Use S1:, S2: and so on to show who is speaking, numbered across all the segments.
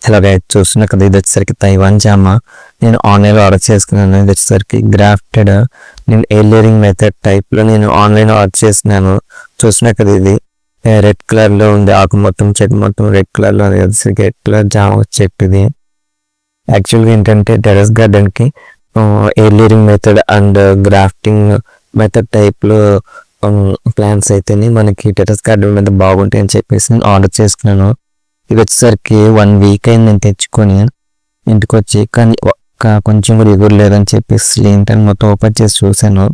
S1: ఇలా చూస్తున్నా కదా, ఇది వచ్చేసరికి తైవాన్ జామ. నేను ఆన్లైన్లో ఆర్డర్ చేసుకున్నాను. ఇది వచ్చేసరికి గ్రాఫ్టెడ్. నేను ఎయిర్ లేయరింగ్ మెథడ్ టైప్లో నేను ఆన్లైన్లో ఆర్డర్ చేస్తున్నాను. చూస్తున్నా కదా, ఇది రెడ్ కలర్లో ఉంది. ఆకు మొత్తం చెట్టు మొత్తం రెడ్ కలర్లో ఉంది. వచ్చేసరికి రెడ్ కలర్ జామ చెట్టు ఇది. యాక్చువల్గా ఏంటంటే టెర్రస్ గార్డెన్కి air layering method and grafting method టైప్లో ప్లాంట్స్ అయితేనే మనకి టెర్రస్ గార్డెన్ మీద బాగుంటాయి అని చెప్పేసి నేను ఆర్డర్ చేసుకున్నాను. ఇది వచ్చేసరికి 1 వీక్ అయింది నేను తెచ్చుకొని ఇంటికి వచ్చి. కానీ కొంచెం కూడా ఎగురు లేదని చెప్పేసి ఏంటని మొత్తం ఓపెన్ చేసి చూశాను.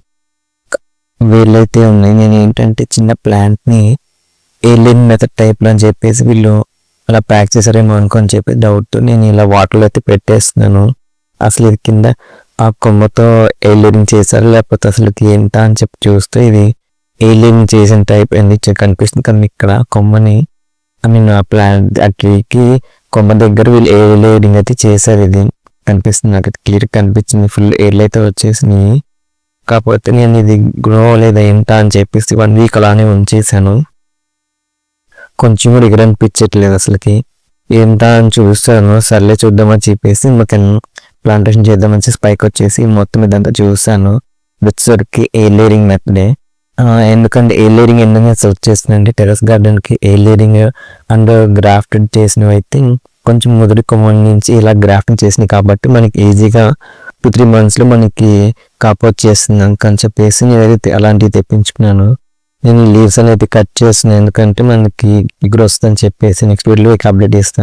S1: వీళ్ళైతే ఉన్నాయి. నేను ఏంటంటే చిన్న ప్లాంట్ని ఎయిర్ లేయరింగ్ మెథడ్ టైప్లో అని చెప్పేసి వీళ్ళు అలా ప్యాక్ చేశారేమో అనుకొని చెప్పి డౌట్తో నేను ఇలా వాటర్లో అయితే పెట్టేస్తున్నాను. అసలు ఇది కింద ఆ కొమ్మతో ఎయిర్ లేయరింగ్ చేశారు లేకపోతే అసలు ఏంటా అని చెప్పి చూస్తే ఇది ఎయిర్ లేయరింగ్ చేసిన టైప్ ఎందుకు కనిపిస్తుంది కదా ఇక్కడ కొమ్మని. ఆ ప్లాంట్ ఆ ట్రీకి కొమ్మ దగ్గర వీళ్ళు ఎయిర్ లేయరింగ్ అయితే చేశారు. ఇది కనిపిస్తుంది నాకు, క్లియర్ కనిపించింది. ఫుల్ ఎయిర్లు అయితే వచ్చేసినాయి. కాకపోతే నేను ఇది గ్రో లేదా ఏంటా అని చెప్పేసి 1 వీక్ అలానే ఉంచేసాను. కొంచెం కూడా ఎగరనిపించట్లేదు అసలుకి. ఏంటా అని చూస్తాను, సర్లే చూద్దామని చెప్పేసి మాకు ప్లాంటేషన్ చేద్దామని చెప్పి పైకి వచ్చేసి మొత్తం ఇదంతా చూసాను. వచ్చేసరికి ఎయిర్ లేయరింగ్ మెథడే. ఎందుకంటే ఎయిర్ లేయరింగ్ ఎందుకు సెర్చ్ చేస్తుందంటే టెర్రస్ గార్డెన్కి ఎయిర్ లేయరింగ్ అండ్ గ్రాఫ్టెడ్ చేసినవి అయితే కొంచెం ముదిరి కొమ్మ నుంచి ఇలా గ్రాఫ్టింగ్ చేసినాయి కాబట్టి మనకి ఈజీగా 2-3 monthsలో మనకి కాపు చేస్తుంది అని చెప్పేసి నేనైతే అలాంటివి తెప్పించుకున్నాను. నేను లీవ్స్ అనేది కట్ చేస్తున్నాను ఎందుకంటే మనకి ఎగురు వస్తుందని చెప్పేసి నెక్స్ట్ వీడియోలో అప్డేట్ చేస్తాను.